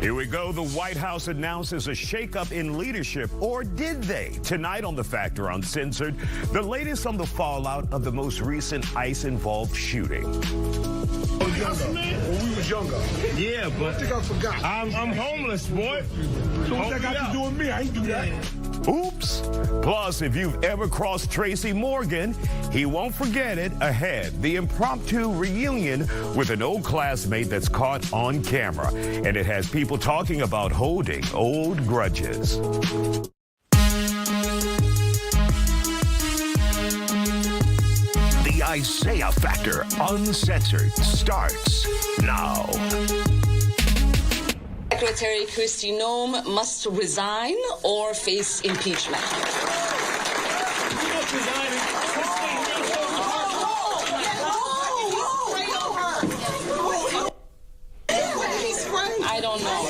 Here we go. The White House announces a shakeup in leadership, or did they? Tonight on The Factor Uncensored, the latest on the fallout of the most recent ICE-involved shooting. When we was younger. Yeah, but I think I forgot. I'm homeless, boy. So what's that got to do with me? I ain't do that. Oops. Plus, if you've ever crossed Tracy Morgan, he won't forget it. Ahead, the impromptu reunion with an old classmate that's caught on camera. And it has people talking about holding old grudges. The Isiah Factor Uncensored starts now. Secretary Kristi Noem must resign or face impeachment. I don't know.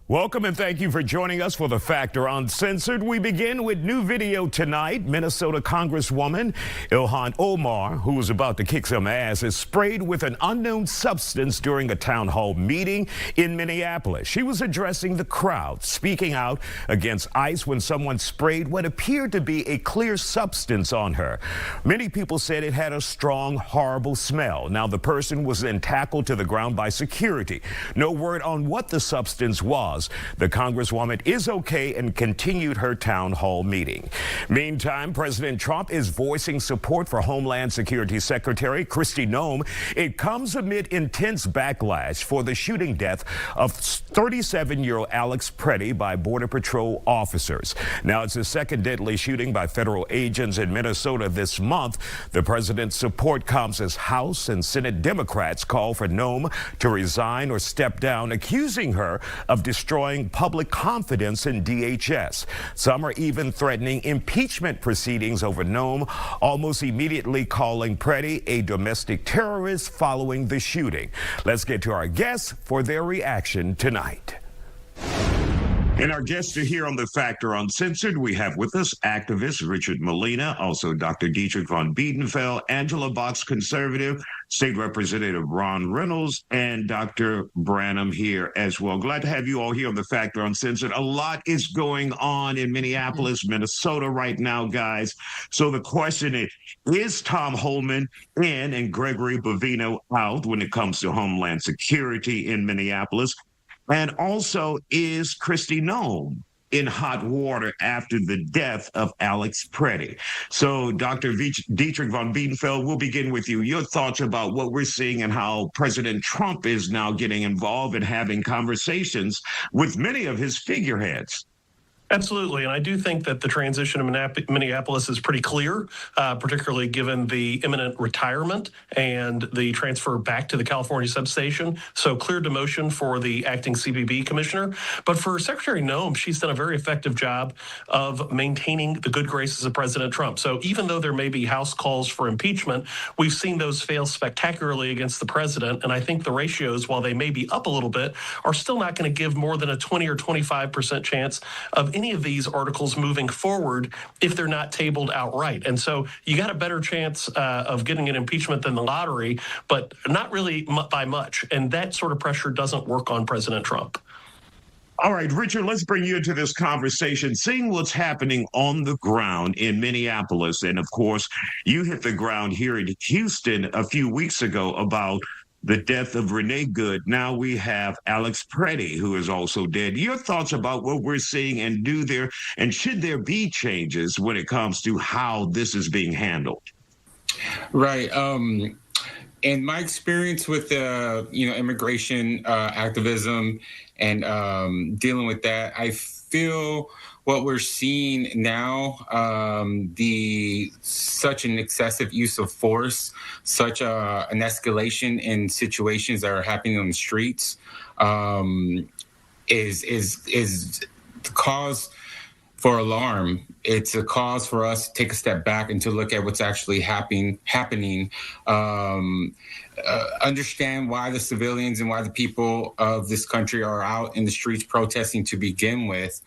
Welcome and thank you for joining us for The Factor Uncensored. We begin with new video tonight. Minnesota Congresswoman Ilhan Omar, who was about to kick some ass, is sprayed with an unknown substance during a town hall meeting in Minneapolis. She was addressing the crowd, speaking out against ICE when someone sprayed what appeared to be a clear substance on her. Many people said it had a strong, horrible smell. Now, the person was then tackled to the ground by security. No word on what the substance was. The Congresswoman is okay and continued her town hall meeting. Meantime, President Trump is voicing support for Homeland Security Secretary Kristi Noem. It comes amid intense backlash for the shooting death of 37-year-old Alex Preddy by Border Patrol officers. Now, it's the second deadly shooting by federal agents in Minnesota this month. The president's support comes as House and Senate Democrats call for Noem to resign or step down, accusing her of destroying public confidence in DHS. Some are even threatening impeachment proceedings over Noem, almost immediately calling Preddy a domestic terrorist following the shooting. Let's get to our guests for their reaction tonight. And our guests are here on The Factor Uncensored. We have with us activist Richard Molina, also Dr. Dietrich von Biedenfeld, Angela Box conservative, State Representative Ron Reynolds, and Dr. Branham here as well. Glad to have you all here on The Factor Uncensored. A lot is going on in Minneapolis, Minnesota right now, guys. So the question is Tom Homan in and Gregory Bovino out when it comes to Homeland Security in Minneapolis? And also, is Kristi Noem in hot water after the death of Alex Preddy? So, Dr. Dietrich von Biedenfeld, we'll begin with you. Your thoughts about what we're seeing and how President Trump is now getting involved and having conversations with many of his figureheads. Absolutely. And I do think that the transition to Minneapolis is pretty clear, particularly given the imminent retirement and the transfer back to the California substation. So clear demotion for the acting CBP commissioner. But for Secretary Noem, she's done a very effective job of maintaining the good graces of President Trump. So even though there may be House calls for impeachment, we've seen those fail spectacularly against the president. And I think the ratios, while they may be up a little bit, are still not going to give more than a 20 or 25% chance of any of these articles moving forward if they're not tabled outright. And so you got a better chance of getting an impeachment than the lottery, but not really by much. And that sort of pressure doesn't work on President Trump. All right, Richard, let's bring you into this conversation, seeing what's happening on the ground in Minneapolis. And of course, you hit the ground here in Houston a few weeks ago about the death of Renee Good. Now we have Alex Preddy, who is also dead. Your thoughts about what we're seeing and should there be changes when it comes to how this is being handled? Right. In my experience with immigration activism and dealing with that, I feel what we're seeing now, such an excessive use of force, such an escalation in situations that are happening on the streets, is the cause for alarm. It's a cause for us to take a step back and to look at what's actually happening. Understand why the civilians and why the people of this country are out in the streets protesting to begin with.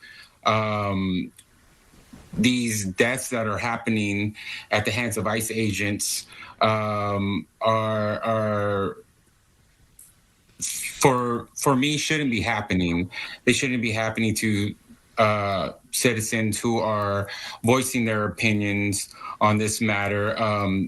These deaths that are happening at the hands of ICE agents are for me shouldn't be happening. They shouldn't be happening to citizens who are voicing their opinions on this matter.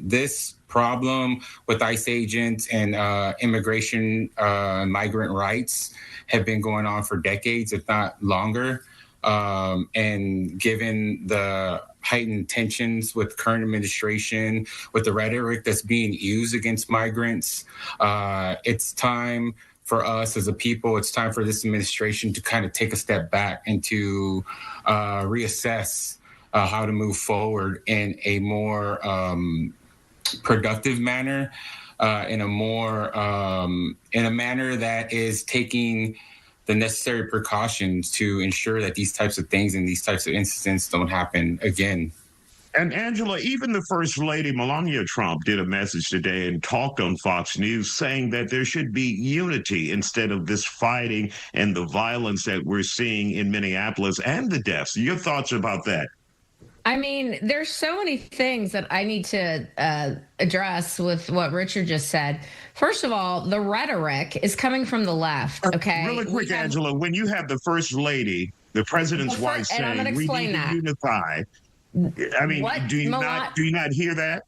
This problem with ICE agents and immigration migrant rights have been going on for decades, if not longer. And given the heightened tensions with current administration, with the rhetoric that's being used against migrants, it's time for us as a people, it's time for this administration to kind of take a step back and to reassess how to move forward in a more productive manner, in a manner that is taking the necessary precautions to ensure that these types of things and these types of incidents don't happen again. And Angela, even the First Lady, Melania Trump, did a message today and talked on Fox News saying that there should be unity instead of this fighting and the violence that we're seeing in Minneapolis and the deaths. Your thoughts about that? I mean, there's so many things that I need to address with what Richard just said. First of all, the rhetoric is coming from the left, okay? Really quick, Angela, when you have the First Lady, the president's wife saying we need to unify, I mean, do you not hear that?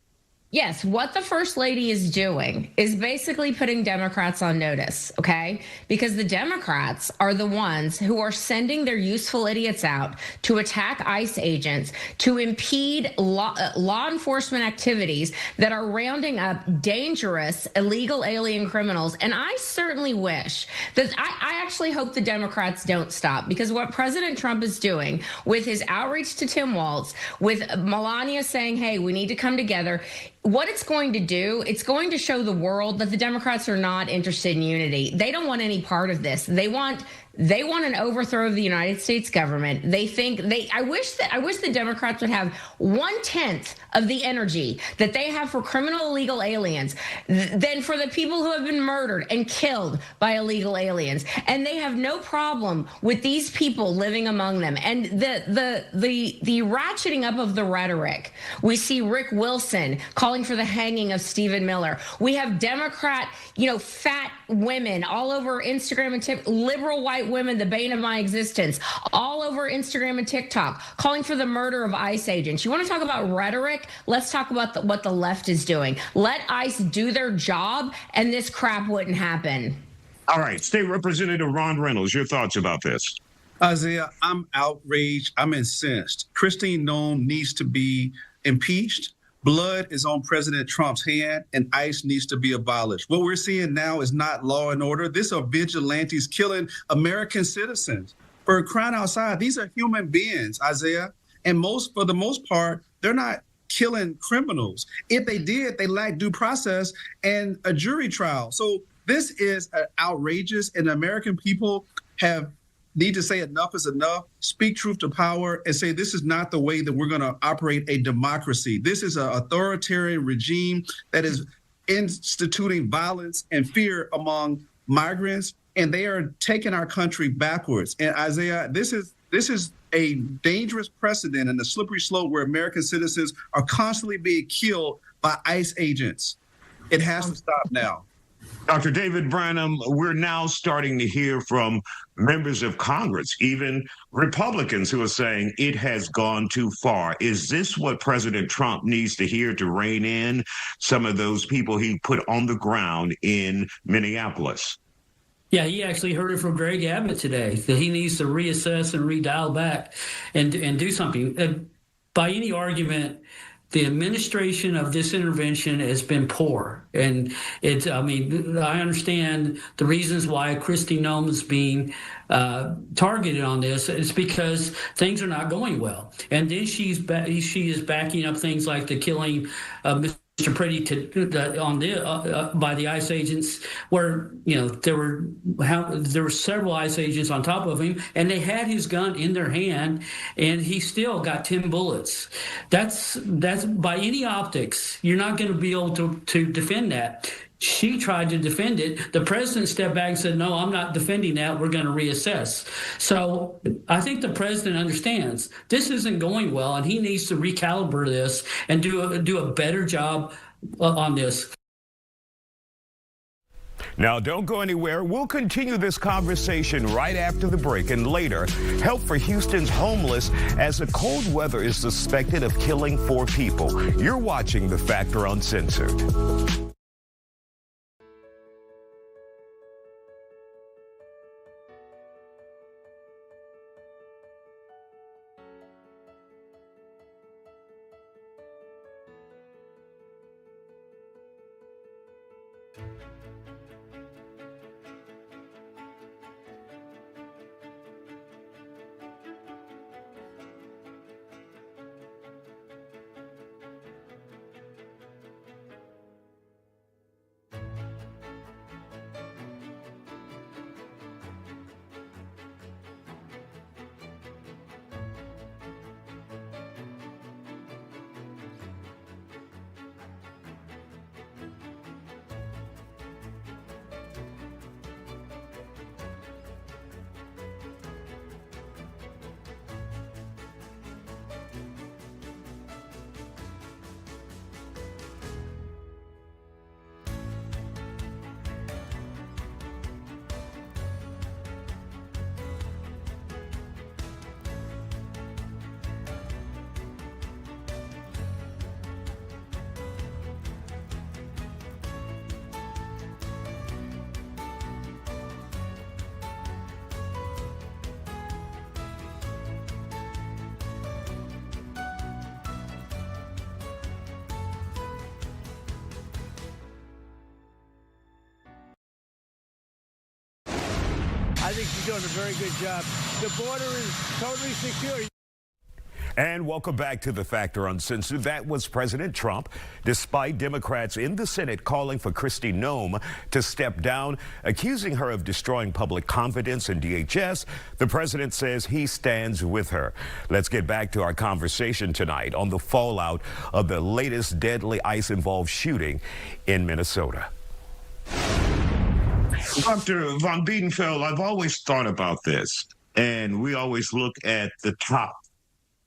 Yes, what the First Lady is doing is basically putting Democrats on notice, okay? Because the Democrats are the ones who are sending their useful idiots out to attack ICE agents, to impede law enforcement activities that are rounding up dangerous illegal alien criminals. And I certainly wish that I actually hope the Democrats don't stop, because what President Trump is doing with his outreach to Tim Walz, with Melania saying, hey, we need to come together, what it's going to do, it's going to show the world that the Democrats are not interested in unity. They don't want any part of this. They want an overthrow of the United States government. I wish the Democrats would have 1/10 of the energy that they have for criminal illegal aliens than for the people who have been murdered and killed by illegal aliens. And they have no problem with these people living among them. And the ratcheting up of the rhetoric. We see Rick Wilson calling for the hanging of Stephen Miller. We have Democrat, fat women all over Instagram and TikTok, liberal white women, the bane of my existence, all over Instagram and TikTok, calling for the murder of ICE agents. You want to talk about rhetoric? Let's talk about what the left is doing. Let ICE do their job, and this crap wouldn't happen. All right, State Representative Ron Reynolds, your thoughts about this? Isiah, I'm outraged. I'm incensed. Kristi Noem needs to be impeached. Blood is on President Trump's hand, and ICE needs to be abolished. What we're seeing now is not law and order. These are vigilantes killing American citizens. For crying outside, these are human beings, Isiah. And for the most part, they're not killing criminals. If they did, they lack due process and a jury trial. So this is outrageous, and the American people need to say enough is enough, speak truth to power, and say this is not the way that we're going to operate a democracy. This is an authoritarian regime that is instituting violence and fear among migrants, and they are taking our country backwards. And Isiah, this is a dangerous precedent and a slippery slope where American citizens are constantly being killed by ICE agents. It has to stop now. Dr. David Branham, we're now starting to hear from members of Congress, even Republicans, who are saying it has gone too far. Is this what President Trump needs to hear to rein in some of those people he put on the ground in Minneapolis? Yeah, he actually heard it from Greg Abbott today, that he needs to reassess and redial back and do something. By any argument, the administration of this intervention has been poor. And I understand the reasons why Kristi Noem is being targeted on this. It's because things are not going well. And then she is backing up things like the killing of Mr. Pretty by the ICE agents, where there were several ICE agents on top of him, and they had his gun in their hand, and he still got 10 bullets. That's by any optics, you're not going to be able to defend that. She tried to defend it. The president stepped back and said, no, I'm not defending that. We're going to reassess. So I think the president understands this isn't going well, and he needs to recalibrate this and do a better job on this. Now, don't go anywhere. We'll continue this conversation right after the break, and later, help for Houston's homeless as the cold weather is suspected of killing 4 people. You're watching The Factor Uncensored. I think she's doing a very good job. The border is totally secure. And welcome back to The Factor Uncensored. That was President Trump, despite Democrats in the Senate calling for Kristi Noem to step down, accusing her of destroying public confidence in DHS. The president says he stands with her. Let's get back to our conversation tonight on the fallout of the latest deadly ICE-involved shooting in Minnesota. Dr. Von Biedenfeld, I've always thought about this, and we always look at the top,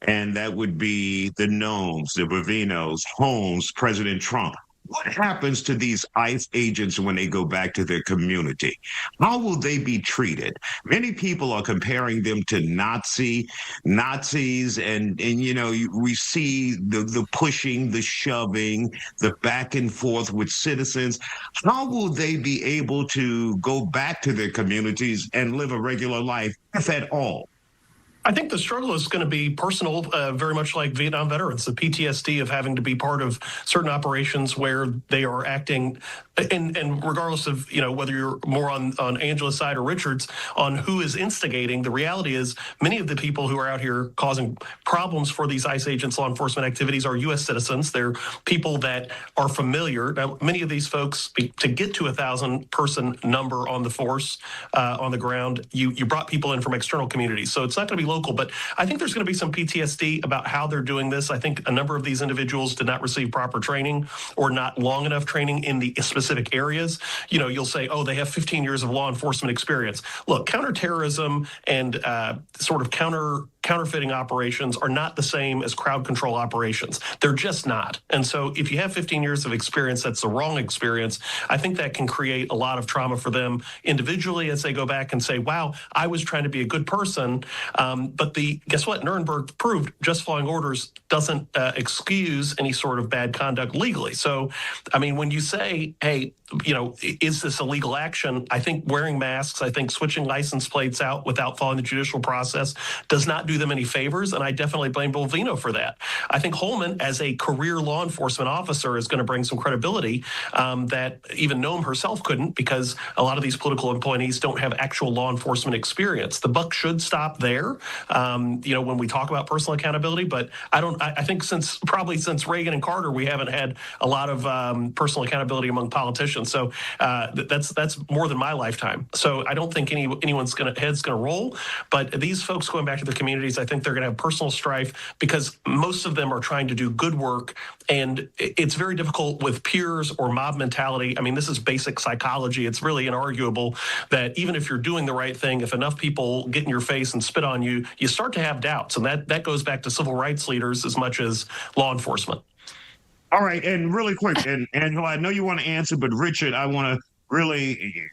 and that would be the Noems, the Bovinos, Holmes, President Trump. What happens to these ICE agents when they go back to their community? How will they be treated? Many people are comparing them to Nazis, and you know, we see the pushing, the shoving, the back and forth with citizens. How will they be able to go back to their communities and live a regular life, if at all? I think the struggle is going to be personal, very much like Vietnam veterans, the PTSD of having to be part of certain operations where they are acting, and regardless of, you know, whether you're more on Angela's side or Richard's, on who is instigating, the reality is many of the people who are out here causing problems for these ICE agents' law enforcement activities are U.S. citizens. They're people that are familiar. Now, many of these folks, to get to 1,000-person number on the force, on the ground, you brought people in from external communities. So it's not going to be local, but I think there's going to be some PTSD about how they're doing this. I think a number of these individuals did not receive proper training or not long enough training in the specific areas. You know, you'll say, oh, they have 15 years of law enforcement experience. Look, counterterrorism and sort of counterfeiting operations are not the same as crowd control operations. They're just not. And so if you have 15 years of experience, that's the wrong experience. I think that can create a lot of trauma for them individually as they go back and say, wow, I was trying to be a good person. But guess what? Nuremberg proved just following orders doesn't excuse any sort of bad conduct legally. So, I mean, when you say, hey, you know, is this a legal action? I think wearing masks, I think switching license plates out without following the judicial process does not do them any favors, and I definitely blame Bovino for that. I think Holman, as a career law enforcement officer, is going to bring some credibility that even Noem herself couldn't, because a lot of these political appointees don't have actual law enforcement experience. The buck should stop there, you know, when we talk about personal accountability, but I think since Reagan and Carter, we haven't had a lot of personal accountability among politicians. So that's more than my lifetime. So I don't think anyone's head's going to roll. But these folks going back to their communities, I think they're going to have personal strife because most of them are trying to do good work. And it's very difficult with peers or mob mentality. I mean, this is basic psychology. It's really inarguable that even if you're doing the right thing, if enough people get in your face and spit on you, you start to have doubts. And that goes back to civil rights leaders as much as law enforcement. All right, and really quick, and Angela, I know you want to answer, but Richard, I want to really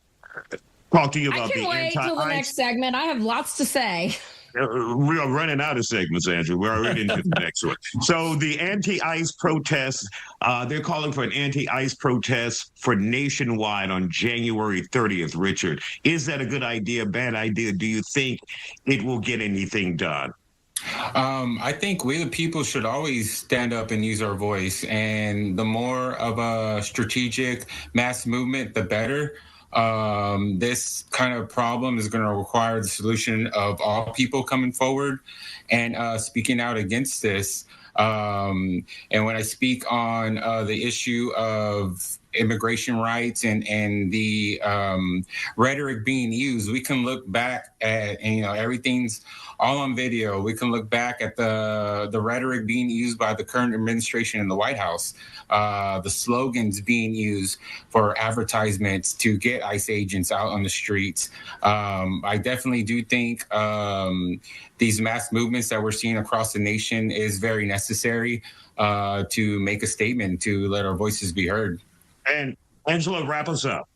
talk to you about I can wait till the next segment. I have lots to say. We are running out of segments, Andrew. We're already into the next one. So the anti-ICE protests, they're calling for an anti-ICE protest for nationwide on January 30th, Richard. Is that a good idea, bad idea? Do you think it will get anything done? I think we the people should always stand up and use our voice. And the more of a strategic mass movement, the better. This kind of problem is going to require the solution of all people coming forward and speaking out against this. And when I speak on the issue of immigration rights and the rhetoric being used, we can look back at, and, everything's all on video. We can look back at the rhetoric being used by the current administration in the White House, the slogans being used for advertisements to get ICE agents out on the streets. I definitely do think these mass movements that we're seeing across the nation is very necessary to make a statement, to let our voices be heard. And Angela, wrap us up.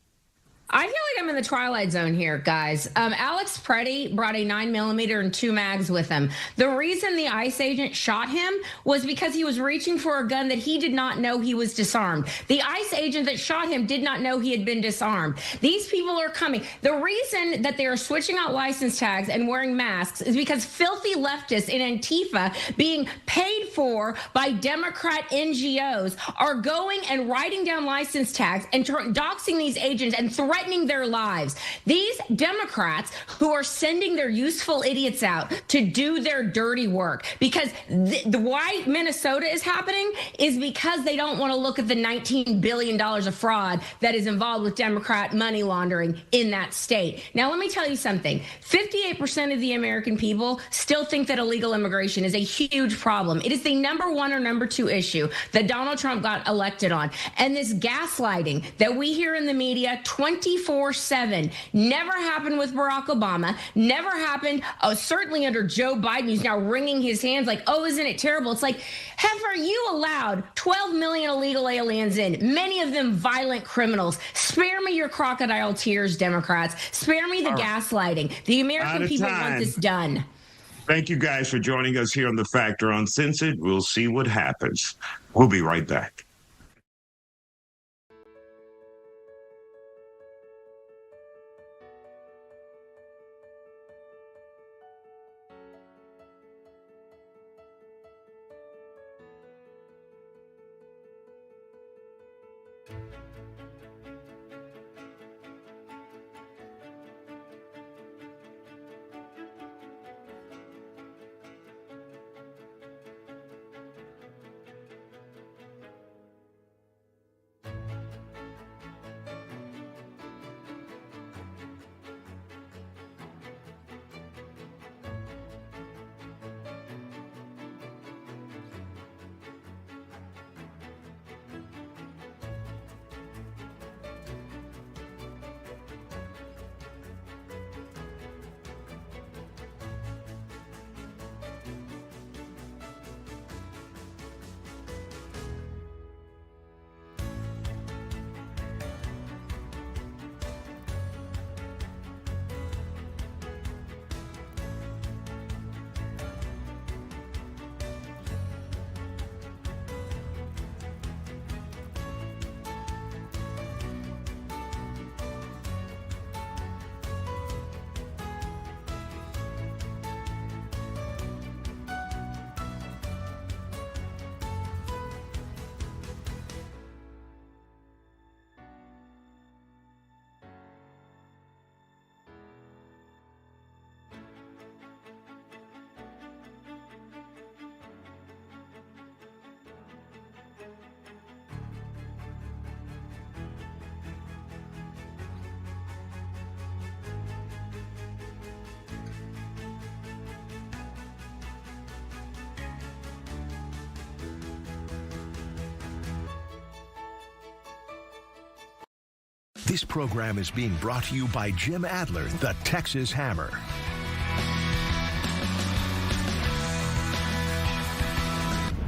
I feel like I'm in the twilight zone here, guys. Alex Preddy brought a 9mm and 2 mags with him. The reason the ICE agent shot him was because he was reaching for a gun that he did not know he was disarmed. The ICE agent that shot him did not know he had been disarmed. These people are coming. The reason that they are switching out license tags and wearing masks is because filthy leftists in Antifa, being paid for by Democrat NGOs, are going and writing down license tags and doxing these agents and threatening their lives. These Democrats who are sending their useful idiots out to do their dirty work, because why Minnesota is happening is because they don't want to look at the $19 billion of fraud that is involved with Democrat money laundering in that state. Now, let me tell you something. 58% of the American people still think that illegal immigration is a huge problem. It is the number 1 or number 2 issue that Donald Trump got elected on. And this gaslighting that we hear in the media 24/7 never happened with Barack Obama, never happened, certainly under Joe Biden, who's now wringing his hands like, oh, isn't it terrible? It's like, heifer, you allowed 12 million illegal aliens in, many of them violent criminals. Spare me your crocodile tears, Democrats. Spare me the gaslighting. The American people want this done. Thank you guys for joining us here on The Factor Uncensored. We'll see what happens. We'll be right back. This program is being brought to you by Jim Adler, the Texas Hammer.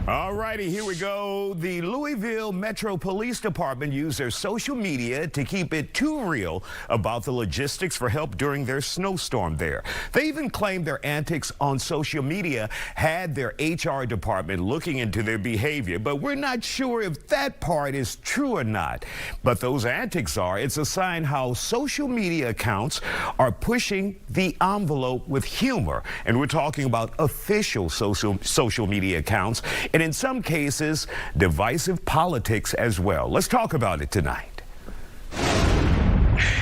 All righty, here we go. The Louisville Metro Police Department used their social media to keep it too real about the logistics for help during their snowstorm there. They even claimed their antics on social media had their HR department looking into their behavior, but we're not sure if that part is true or not. But those antics are. It's a sign how social media accounts are pushing the envelope with humor. And we're talking about official social media accounts, and in some cases, divisive politics as well. Let's talk about it tonight.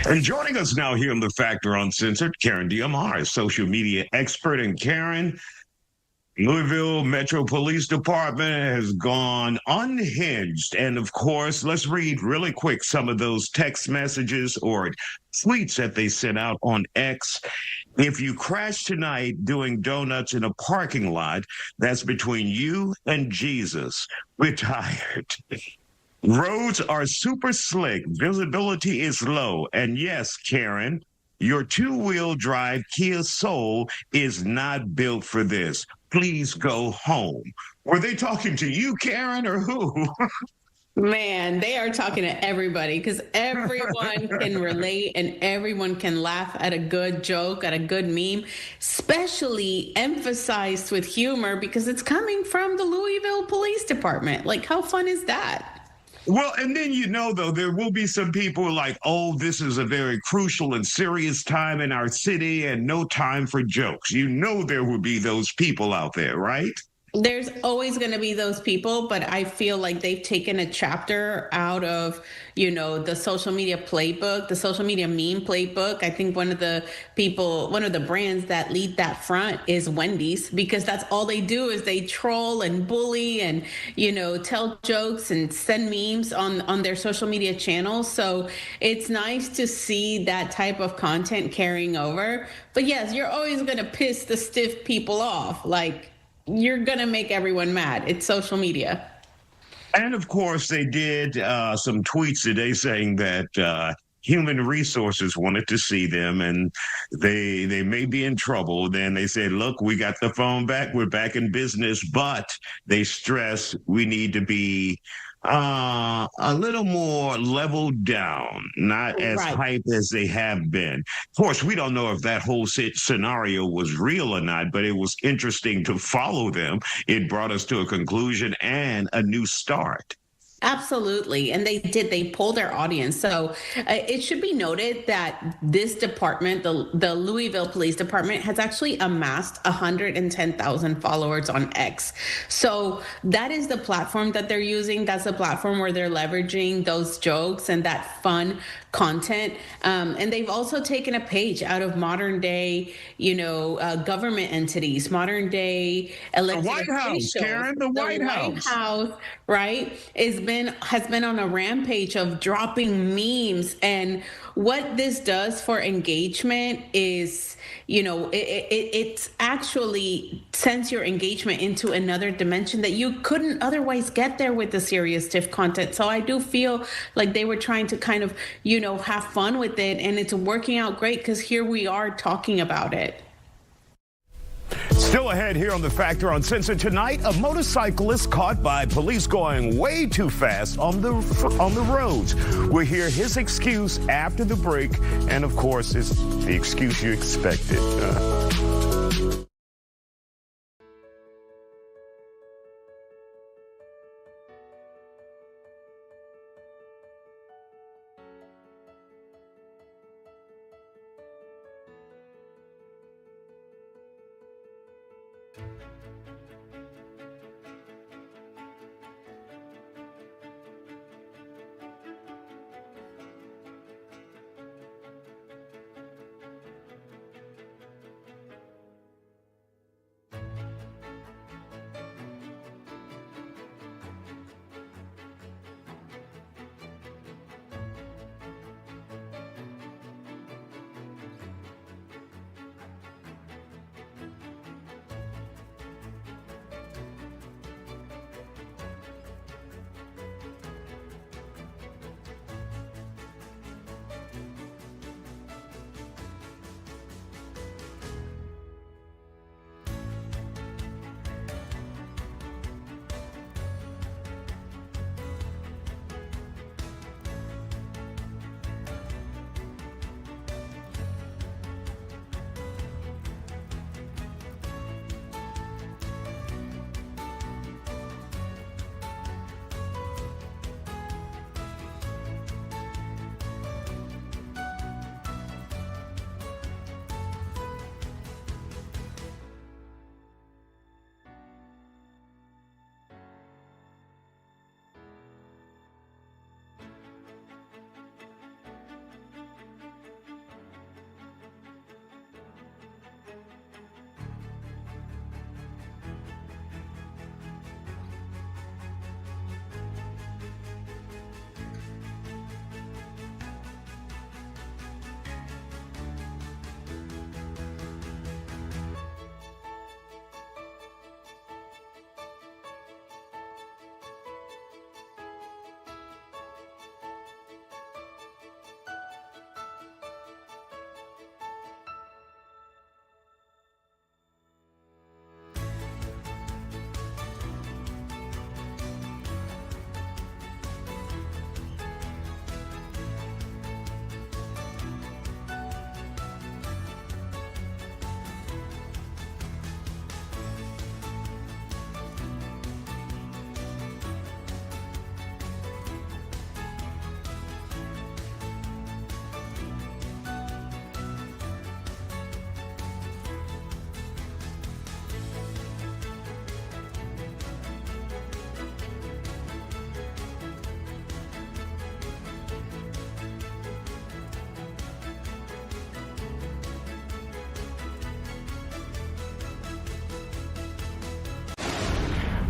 And joining us now here on The Factor Uncensored, Karen Diamar, social media expert. And Karen, Louisville Metro Police Department has gone unhinged. And of course, let's read really quick some of those text messages or tweets that they sent out on X. If you crash tonight doing donuts in a parking lot, that's between you and Jesus. We're tired. Roads are super slick. Visibility is low. And yes, Karen, your two-wheel drive Kia Soul is not built for this. Please go home. Were they talking to you, Karen, or who? Man, they are talking to everybody because everyone can relate and everyone can laugh at a good joke, at a good meme, especially emphasized with humor because it's coming from the Louisville Police Department. Like, how fun is that? Well, and then, though, there will be some people like, oh, this is a very crucial and serious time in our city and no time for jokes. There will be those people out there, right? There's always going to be those people, but I feel like they've taken a chapter out of, the social media playbook, the social media meme playbook. I think one of the brands that lead that front is Wendy's, because that's all they do is they troll and bully and, tell jokes and send memes on their social media channels. So it's nice to see that type of content carrying over. But yes, you're always going to piss the stiff people off. Like, you're going to make everyone mad. It's social media. And of course, they did some tweets today saying that human resources wanted to see them and they may be in trouble. Then they said, look, we got the phone back. We're back in business. But they stress we need to be a little more leveled down, not as hype as they have been. Of course, we don't know if that whole scenario was real or not, but it was interesting to follow them. It brought us to a conclusion and a new start. Absolutely. And they polled their audience. So it should be noted that this department, the Louisville Police Department, has actually amassed 110,000 followers on X. So that is the platform that they're using. That's the platform where they're leveraging those jokes and that fun content. And they've also taken a page out of modern day, government entities, modern day elected the White House, Karen, the White House, right, has been on a rampage of dropping memes. And what this does for engagement is, it actually sends your engagement into another dimension that you couldn't otherwise get there with the serious stiff content. So I do feel like they were trying to kind of, have fun with it, and it's working out great because here we are talking about it. Still ahead here on The Factor Uncensored tonight, a motorcyclist caught by police going way too fast on the roads. We'll hear his excuse after the break, and of course, it's the excuse you expected.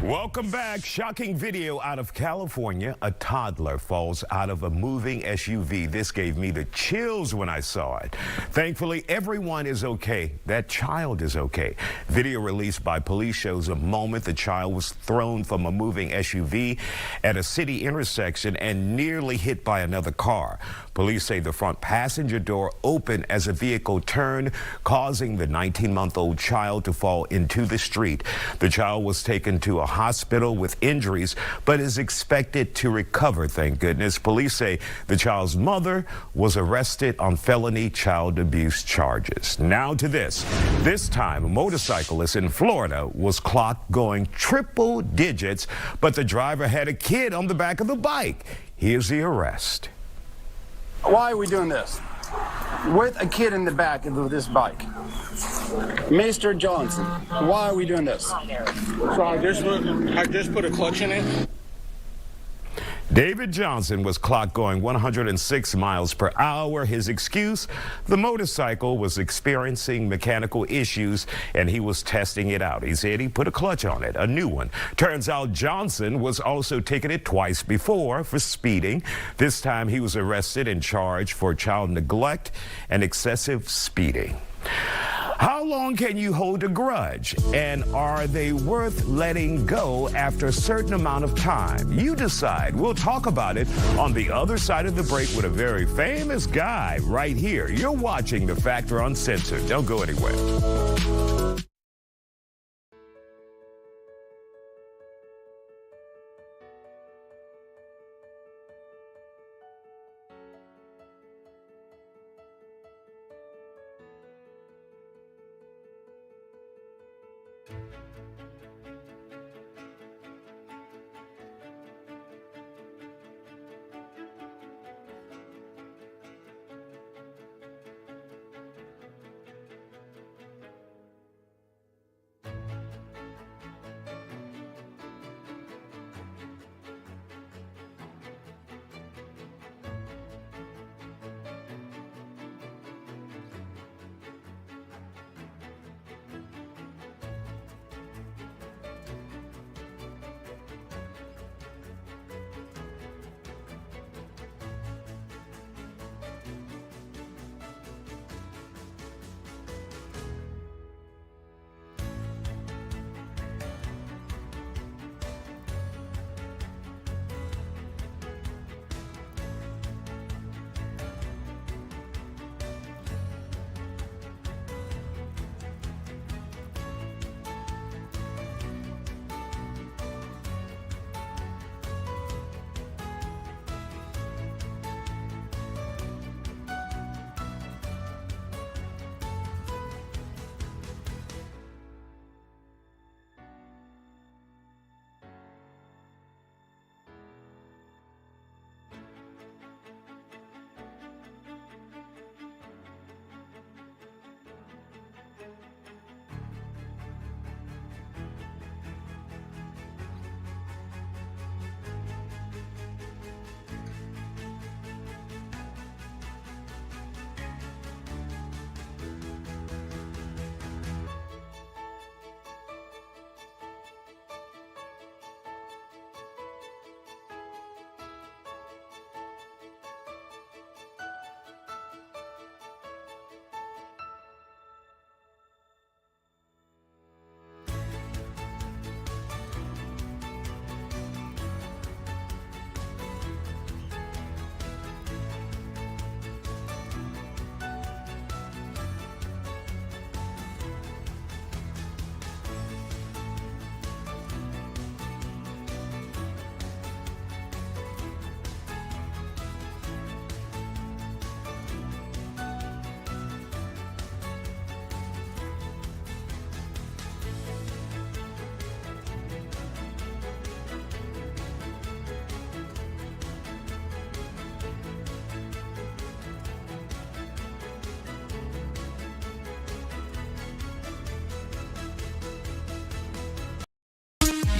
Welcome back. Shocking video out of California. A toddler falls out of a moving SUV. This gave me the chills when I saw it. Thankfully, everyone is okay. That child is okay. Video released by police shows a moment the child was thrown from a moving SUV at a city intersection and nearly hit by another car. Police say the front passenger door opened as a vehicle turned, causing the 19-month-old child to fall into the street. The child was taken to a hospital with injuries, but is expected to recover, thank goodness. Police say the child's mother was arrested on felony child abuse charges. Now to this. This time, a motorcyclist in Florida was clocked going triple digits, but the driver had a kid on the back of the bike. Here's the arrest. Why are we doing this? With a kid in the back of this bike. Mr. Johnson, why are we doing this? So I just put a clutch in it. David Johnson was clocked going 106 miles per hour. His excuse, the motorcycle was experiencing mechanical issues and he was testing it out. He said he put a clutch on it, a new one. Turns out Johnson was also ticketed twice before for speeding. This time he was arrested and charged for child neglect and excessive speeding. How long can you hold a grudge? And are they worth letting go after a certain amount of time? You decide. We'll talk about it on the other side of the break with a very famous guy right here. You're watching The Factor Uncensored. Don't go anywhere.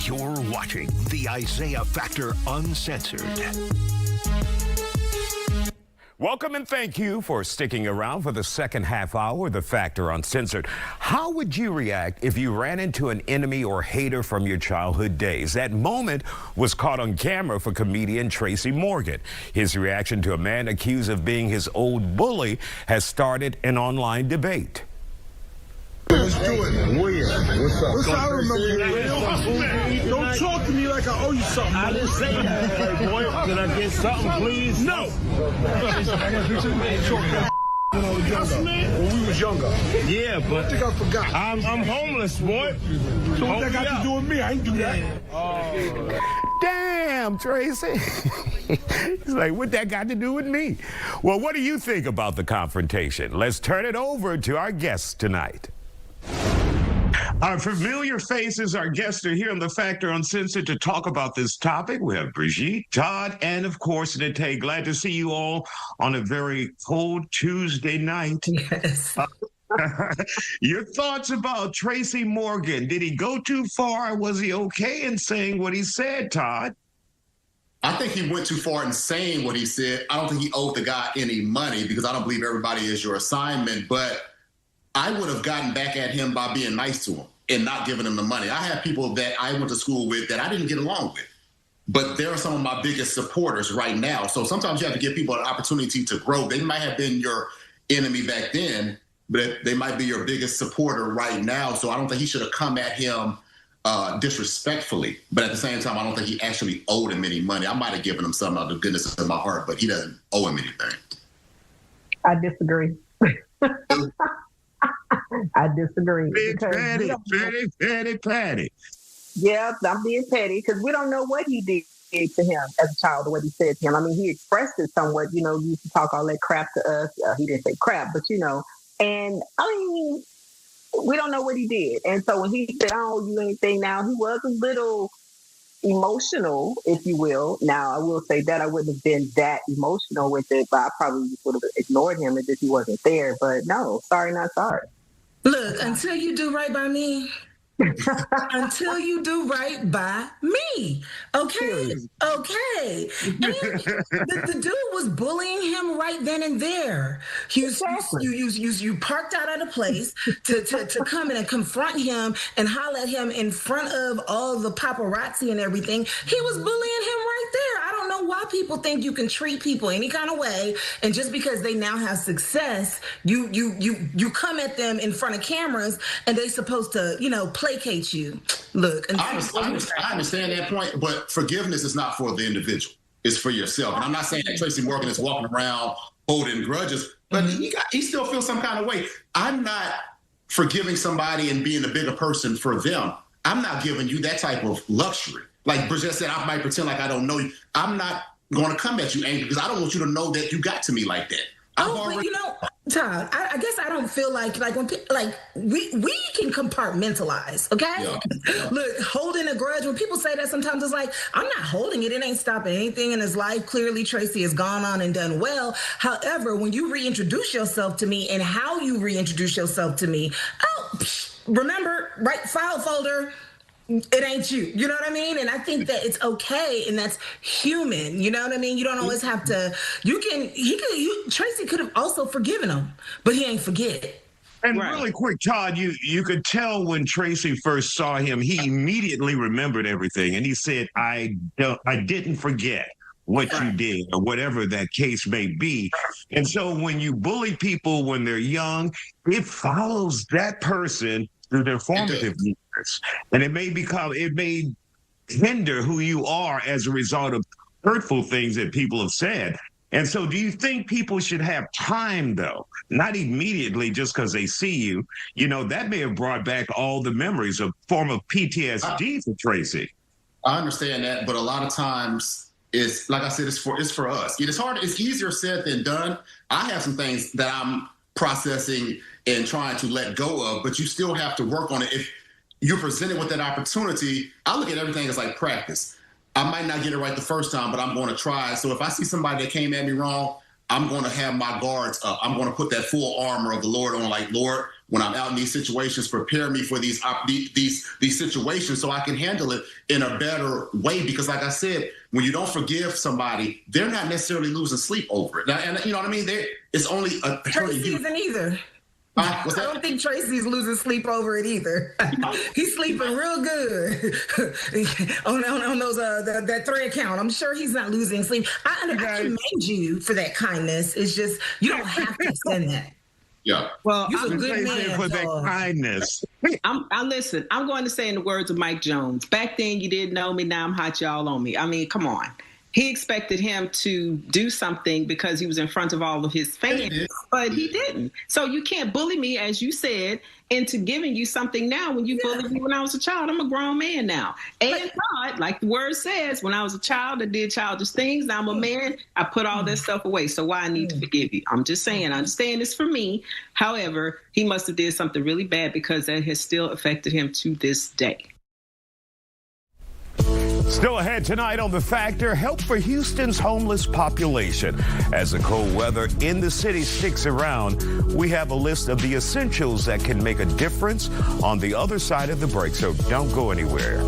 You're watching the Isiah Factor Uncensored. Welcome and thank you for sticking around for the second half hour of The Factor Uncensored. How would you react if you ran into an enemy or hater from your childhood days? That moment was caught on camera for comedian Tracy Morgan. His reaction to a man accused of being his old bully has started an online debate. Let's do it. What's up? What's up? I remember. Don't talk to me like I owe you something. I didn't say that. Hey, boy, can I get something, please? No. When we was younger. Yeah, but I think I forgot. I'm homeless, boy. So what that got to do with me? I ain't do that. Oh. Damn, Tracy. He's like, what that got to do with me? Well, what do you think about the confrontation? Let's turn it over to our guests tonight. Our familiar faces, our guests are here on The Factor Uncensored to talk about this topic. We have Brigitte, Todd, and of course, Nate. Glad to see you all on a very cold Tuesday night. Yes. Your thoughts about Tracy Morgan? Did he go too far? Was he okay in saying what he said, Todd? I think he went too far in saying what he said. I don't think he owed the guy any money because I don't believe everybody is your assignment, but I would have gotten back at him by being nice to him and not giving him the money. I have people that I went to school with that I didn't get along with, but they're some of my biggest supporters right now. So sometimes you have to give people an opportunity to grow. They might have been your enemy back then, but they might be your biggest supporter right now. So I don't think he should have come at him disrespectfully. But at the same time, I don't think he actually owed him any money. I might have given him something out of the goodness of my heart, but he doesn't owe him anything. I disagree. I disagree. Big Patty. Yeah, I'm being petty because we don't know what he did to him as a child or what he said to him. I mean, he expressed it somewhat, he used to talk all that crap to us. He didn't say crap, but and I mean, we don't know what he did. And so when he said, I don't owe you anything now, he was a little emotional, if you will. Now, I will say that I wouldn't have been that emotional with it, but I probably would have ignored him if he wasn't there. But no, sorry, not sorry. Look, until you do right by me, until you do right by me. Okay. Okay. And the dude was bullying him right then and there. You parked out at a place to come in and confront him and holler at him in front of all the paparazzi and everything. He was bullying him right there. I don't know why people think you can treat people any kind of way, and just because they now have success, you come at them in front of cameras and they supposed to, placate you. Look, I understand that point, but forgiveness is not for the individual. It's for yourself. And I'm not saying that Tracy Morgan is walking around holding grudges, but he still feels some kind of way. I'm not forgiving somebody and being a bigger person for them. I'm not giving you that type of luxury. Like Bridget said, I might pretend like I don't know you. I'm not going to come at you angry because I don't want you to know that you got to me like that. But Todd, I guess I don't feel like when we can compartmentalize, okay? Yeah. Look, holding a grudge, when people say that, sometimes it's like, I'm not holding it. It ain't stopping anything in his life. Clearly, Tracy has gone on and done well. However, when you reintroduce yourself to me and how you reintroduce yourself to me, remember, right, file folder, it ain't you. You know what I mean? And I think that it's okay, and that's human. You know what I mean? You don't always have to. Tracy could have also forgiven him, but he ain't forget. And really quick, Todd, you could tell when Tracy first saw him, he immediately remembered everything, and he said, "I didn't forget what you did," or whatever that case may be. And so when you bully people when they're young, it follows that person through their formative years. And it may hinder who you are as a result of hurtful things that people have said. And so do you think people should have time, though, not immediately just because they see you? That may have brought back all the memories, a form of PTSD for Tracy. I understand that, but a lot of times it's, like I said, it's for us. It's hard. It's easier said than done. I have some things that I'm processing and trying to let go of, but you still have to work on it. If you're presented with that opportunity, I look at everything as like practice. I might not get it right the first time, but I'm going to try. So if I see somebody that came at me wrong, I'm going to have my guards up. I'm going to put that full armor of the Lord on, like, Lord, when I'm out in these situations, prepare me for these situations so I can handle it in a better way. Because like I said, when you don't forgive somebody, they're not necessarily losing sleep over it. And you know what I mean? It's only Tracy isn't either. I don't think Tracy's losing sleep over it either. He's sleeping real good on those that thread count. I'm sure he's not losing sleep. I commend you for that kindness. It's just you don't have to send that. Yeah. Well, you're a good man for that kindness. I listen. I'm going to say in the words of Mike Jones. Back then you didn't know me. Now I'm hot. Y'all on me. I mean, come on. He expected him to do something because he was in front of all of his fans, but he didn't. So you can't bully me, as you said, into giving you something now when you bullied me when I was a child. I'm a grown man now. And God, like the word says, when I was a child, I did childish things. Now I'm a man. I put all that stuff away. So why I need to forgive you? I'm just saying, I understand this for me. However, he must have did something really bad because that has still affected him to this day. Still ahead tonight on The Factor, help for Houston's homeless population. As the cold weather in the city sticks around, we have a list of the essentials that can make a difference on the other side of the break, so don't go anywhere.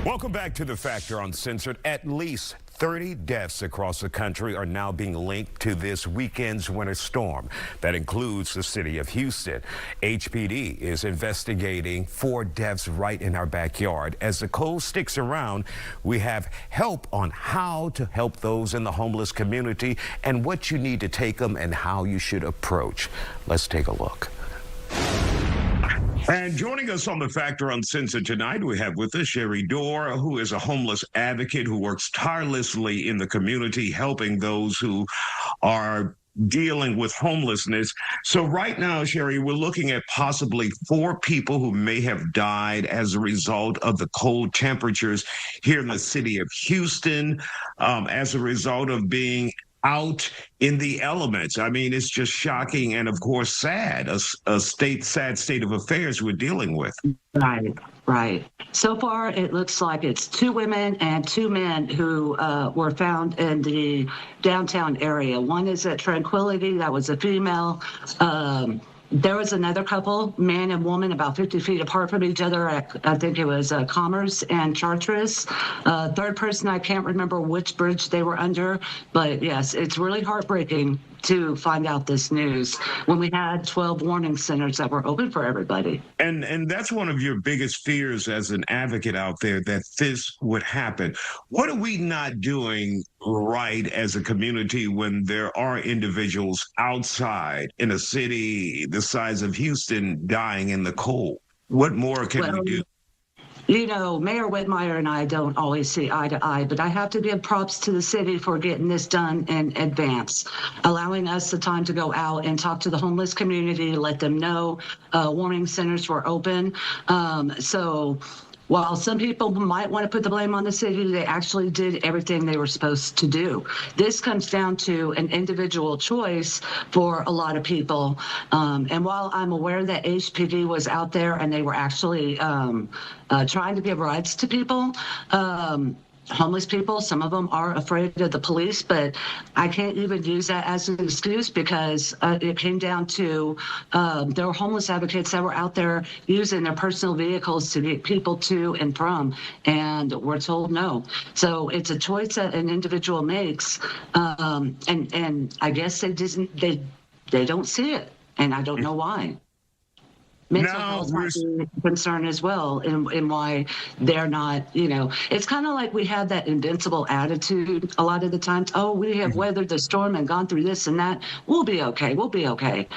Welcome back to The Factor Uncensored. At least 30 deaths across the country are now being linked to this weekend's winter storm. That includes the city of Houston. HPD is investigating 4 deaths right in our backyard. As the cold sticks around, we have help on how to help those in the homeless community and what you need to take them and how you should approach. Let's take a look. And joining us on The Factor Uncensored tonight, we have with us Sherry Dorr, who is a homeless advocate who works tirelessly in the community, helping those who are dealing with homelessness. So right now, Sherry, we're looking at possibly 4 people who may have died as a result of the cold temperatures here in the city of Houston, as a result of being out in the elements. I mean, it's just shocking and, of course, sad, a sad state of affairs we're dealing with. Right. So far, it looks like it's 2 women and 2 men who were found in the downtown area. One is at Tranquility. That was a female. There was another couple, man and woman, about 50 feet apart from each other. I think it was Commerce and Chartres. Third person, I can't remember which bridge they were under. But yes, it's really heartbreaking to find out this news when we had 12 warning centers that were open for everybody. And that's one of your biggest fears as an advocate out there, that this would happen. What are we not doing right as a community when there are individuals outside in a city the size of Houston dying in the cold? What more can we do? You know, Mayor Whitmire and I don't always see eye to eye, but I have to give props to the city for getting this done in advance, allowing us the time to go out and talk to the homeless community, let them know warming centers were open. So while some people might want to put the blame on the city, they actually did everything they were supposed to do. This comes down to an individual choice for a lot of people. And while I'm aware that HPD was out there and they were actually trying to give rights to people, homeless people, some of them are afraid of the police, but I can't even use that as an excuse because it came down to there were homeless advocates that were out there using their personal vehicles to get people to and from, and we're told no. So it's a choice that an individual makes, and I guess they don't see it, and I don't know why. Mental health might be a concern as well, and why they're not, you know, it's kind of like we have that invincible attitude a lot of the times. Oh, we have weathered the storm and gone through this and that. We'll be okay. We'll be okay.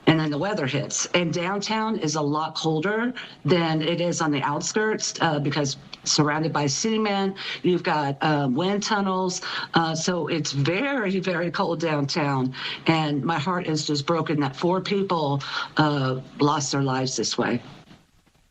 And then the weather hits. And downtown is a lot colder than it is on the outskirts because surrounded by cement, you've got wind tunnels. So it's very, very cold downtown. And my heart is just broken that 4 people lost their lives this way.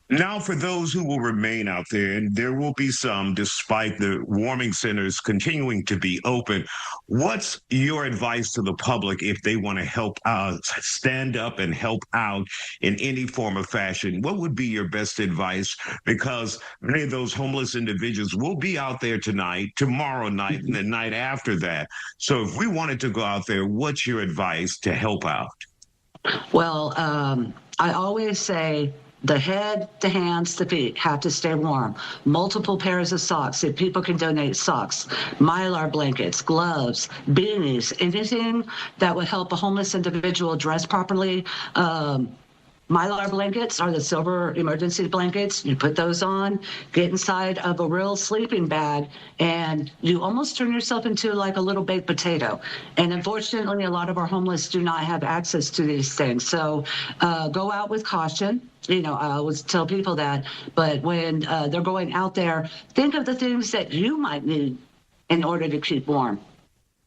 Now, for those who will remain out there, and there will be some, despite the warming centers continuing to be open, what's your advice to the public if they want to help stand up and help out in any form of fashion? What would be your best advice? Because many of those homeless individuals will be out there tonight, tomorrow night, and the night after that. So if we wanted to go out there, what's your advice to help out? Well, I always say, the head, the hands, the feet have to stay warm. Multiple pairs of socks. If people can donate socks, Mylar blankets, gloves, beanies, anything that would help a homeless individual dress properly. Mylar blankets are the silver emergency blankets. You put those on, get inside of a real sleeping bag, and you almost turn yourself into like a little baked potato. And unfortunately, a lot of our homeless do not have access to these things. So go out with caution. You know, I always tell people that. But when they're going out there, think of the things that you might need in order to keep warm.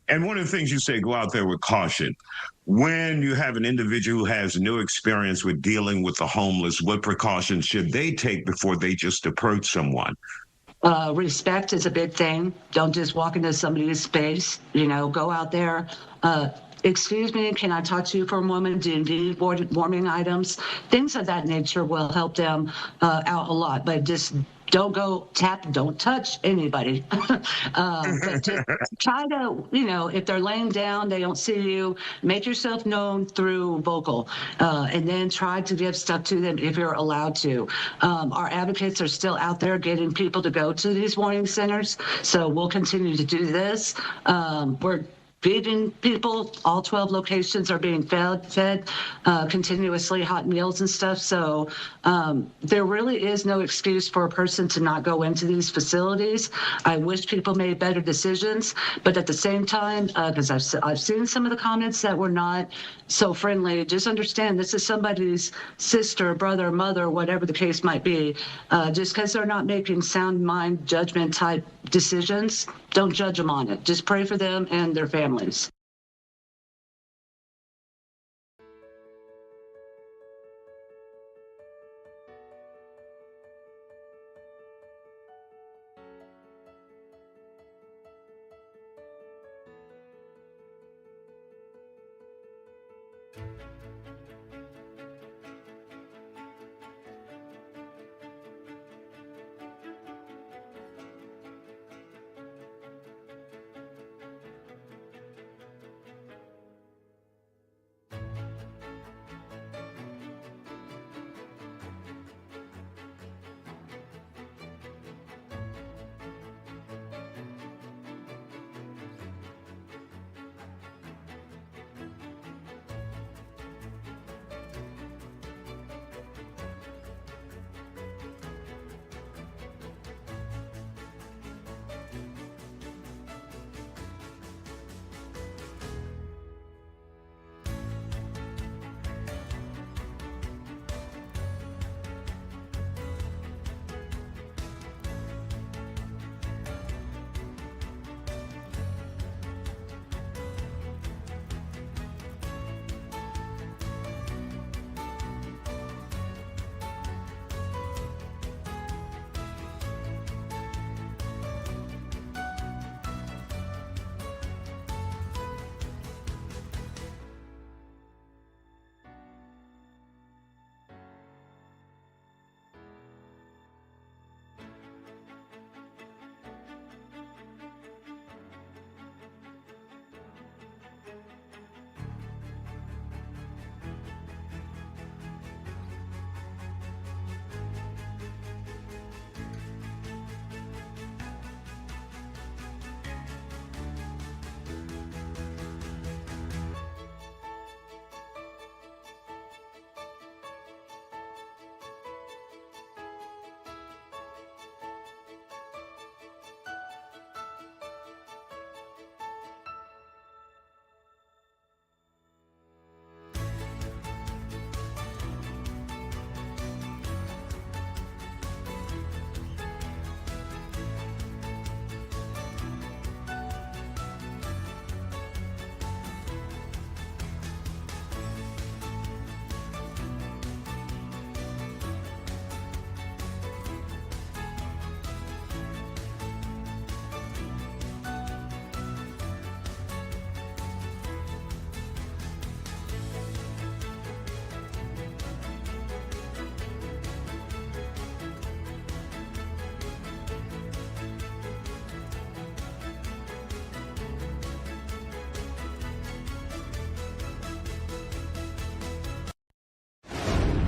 And one of the things you say, go out there with caution. When you have an individual who has no experience with dealing with the homeless, what precautions should they take before they just approach someone? Respect is a big thing. Don't just walk into somebody's space. You know, go out there. Excuse me, can I talk to you for a moment? Do you need warming items? Things of that nature will help them out a lot, but just don't go don't touch anybody. But to try to, you know, if they're laying down, they don't see you, make yourself known through vocal, and then try to give stuff to them if you're allowed to. Our advocates are still out there getting people to go to these warming centers, so we'll continue to do this. We're feeding people. All 12 locations are being fed continuously, hot meals and stuff. So there really is no excuse for a person to not go into these facilities. I wish people made better decisions, but at the same time, because I've seen some of the comments that were not so friendly, just understand this is somebody's sister, brother, mother, whatever the case might be. Just because they're not making sound mind judgment type decisions, don't judge them on it. Just pray for them and their families.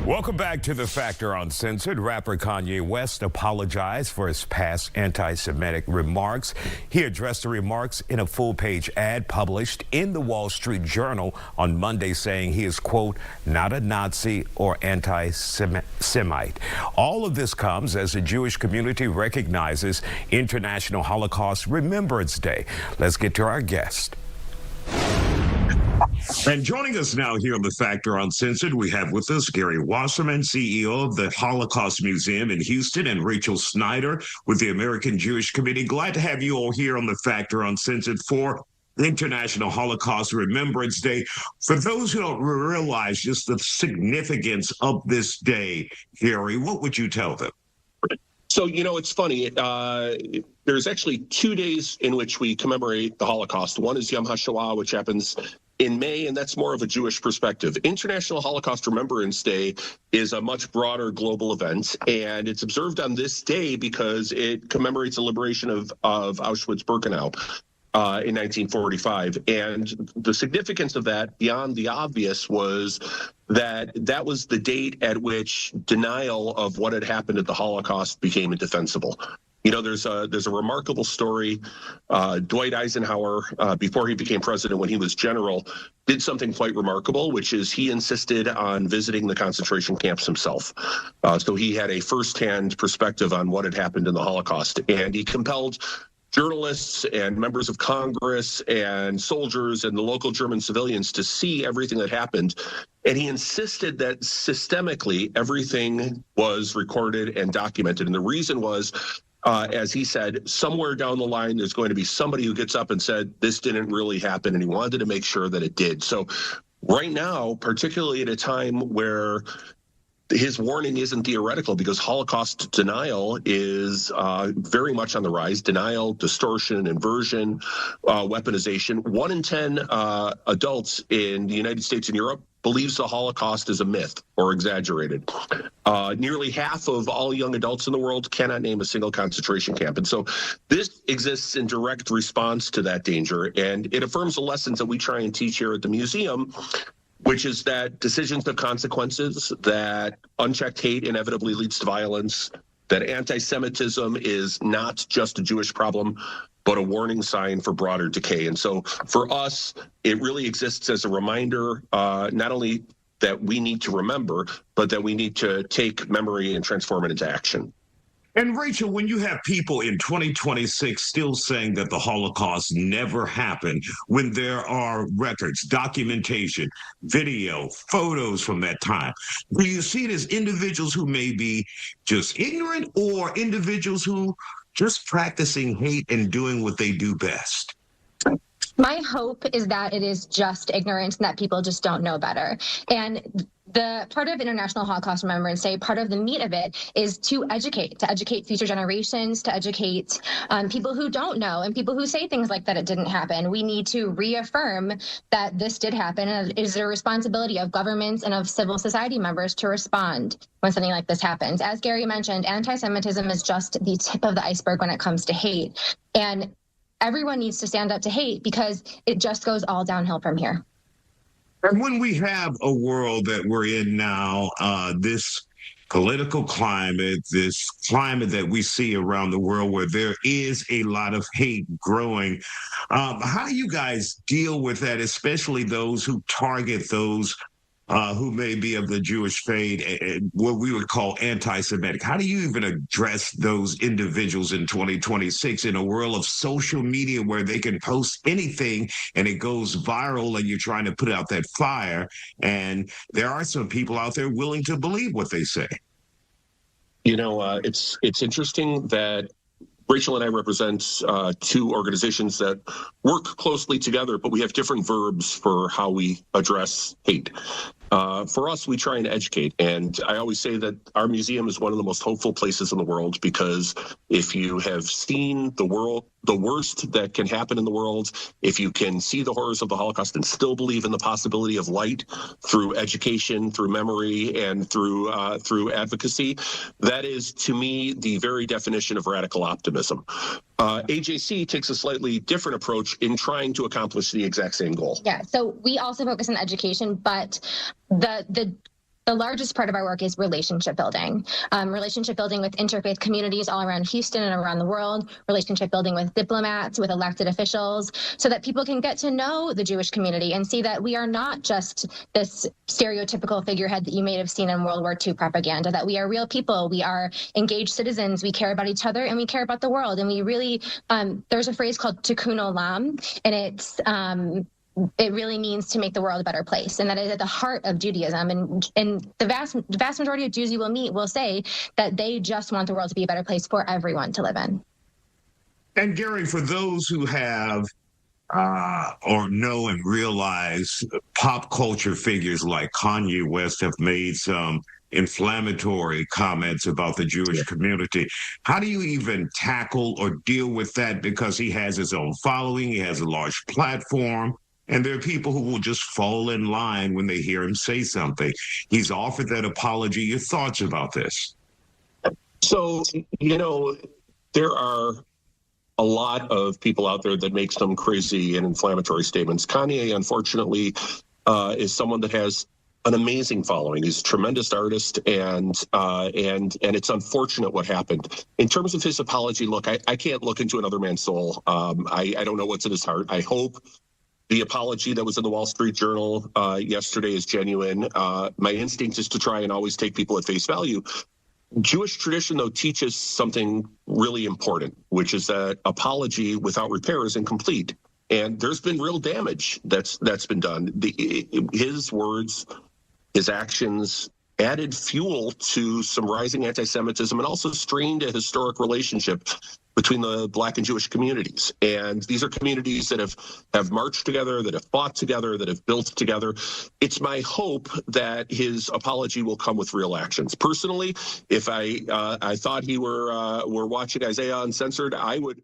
Welcome back to The Factor Uncensored. Rapper Kanye West apologized for his past anti-Semitic remarks. He addressed the remarks in a full-page ad published in the Wall Street Journal on Monday, saying he is, quote, not a Nazi or anti-Semite. All of this comes as the Jewish community recognizes International Holocaust Remembrance Day. Let's get to our guest. And joining us now here on The Factor Uncensored, we have with us Gary Wasserman, CEO of the Holocaust Museum in Houston, and Rachel Snyder with the American Jewish Committee. Glad to have you all here on The Factor Uncensored for International Holocaust Remembrance Day. For those who don't realize just the significance of this day, Gary, what would you tell them? So, you know, it's funny. There's actually 2 days in which we commemorate the Holocaust. One is Yom HaShoah, which happens in May, and that's more of a Jewish perspective. International Holocaust Remembrance Day is a much broader global event, and it's observed on this day because it commemorates the liberation of Auschwitz-Birkenau in 1945. And the significance of that, beyond the obvious, was that was the date at which denial of what had happened at the Holocaust became indefensible. You know, there's a remarkable story. Dwight Eisenhower, before he became president, when he was general, did something quite remarkable, which is he insisted on visiting the concentration camps himself. So he had a firsthand perspective on what had happened in the Holocaust, and he compelled journalists and members of Congress and soldiers and the local German civilians to see everything that happened. And he insisted that systemically everything was recorded and documented. And the reason was, as he said, somewhere down the line, there's going to be somebody who gets up and said, this didn't really happen. And he wanted to make sure that it did. So right now, particularly at a time where his warning isn't theoretical, because Holocaust denial is very much on the rise. Denial, distortion, inversion, weaponization. 1 in 10 adults in the United States and Europe believes the Holocaust is a myth or exaggerated. Nearly half of all young adults in the world cannot name a single concentration camp. And so this exists in direct response to that danger. And it affirms the lessons that we try and teach here at the museum, which is that decisions have consequences, that unchecked hate inevitably leads to violence, that anti-Semitism is not just a Jewish problem, but a warning sign for broader decay. And so for us, it really exists as a reminder, not only that we need to remember, but that we need to take memory and transform it into action. And Rachel, when you have people in 2026 still saying that the Holocaust never happened, when there are records, documentation, video, photos from that time, do you see it as individuals who may be just ignorant or individuals who just practicing hate and doing what they do best? My hope is that it is just ignorance and that people just don't know better. And the part of International Holocaust Remembrance Day, part of the meat of it is to educate future generations, to educate people who don't know and people who say things like that it didn't happen. We need to reaffirm that this did happen, and it is a responsibility of governments and of civil society members to respond when something like this happens. As Gary mentioned, anti-Semitism is just the tip of the iceberg when it comes to hate. And everyone needs to stand up to hate because it just goes all downhill from here. And when we have a world that we're in now, this political climate, this climate that we see around the world where there is a lot of hate growing, how do you guys deal with that, especially those who target those who may be of the Jewish faith, what we would call anti-Semitic? How do you even address those individuals in 2026 in a world of social media where they can post anything and it goes viral and you're trying to put out that fire? And there are some people out there willing to believe what they say. You know, it's interesting that Rachel and I represent two organizations that work closely together, but we have different verbs for how we address hate. For us, we try and educate. And I always say that our museum is one of the most hopeful places in the world, because if you have seen the worst that can happen in the world, if you can see the horrors of the Holocaust and still believe in the possibility of light through education, through memory, and through advocacy, that is, to me, the very definition of radical optimism. AJC takes a slightly different approach in trying to accomplish the exact same goal. Yeah, so we also focus on education, but the The largest part of our work is relationship building with interfaith communities all around Houston and around the world, relationship building with diplomats, with elected officials, so that people can get to know the Jewish community and see that we are not just this stereotypical figurehead that you may have seen in World War II propaganda, that we are real people, we are engaged citizens, we care about each other, and we care about the world. And we really, there's a phrase called tikkun olam, and it really means to make the world a better place, and that is at the heart of Judaism. And the vast majority of Jews you will meet will say that they just want the world to be a better place for everyone to live in. And Gary, for those who have or know and realize pop culture figures like Kanye West have made some inflammatory comments about the Jewish community, how do you even tackle or deal with that? Because he has his own following, he has a large platform, and there are people who will just fall in line when they hear him say something. He's offered that apology. Your thoughts about this? So, there are a lot of people out there that make some crazy and inflammatory statements. Kanye, unfortunately, is someone that has an amazing following. He's a tremendous artist, and it's unfortunate what happened. In terms of his apology, look, I can't look into another man's soul. I don't know what's in his heart. I hope the apology that was in the Wall Street Journal yesterday is genuine. My instinct is to try and always take people at face value. Jewish tradition, though, teaches something really important, which is that apology without repair is incomplete. And there's been real damage that's been done. His words, his actions added fuel to some rising anti-Semitism and also strained a historic relationship between the Black and Jewish communities. And these are communities that have marched together, that have fought together, that have built together. It's my hope that his apology will come with real actions. Personally, if I thought he were watching Isiah Uncensored, I would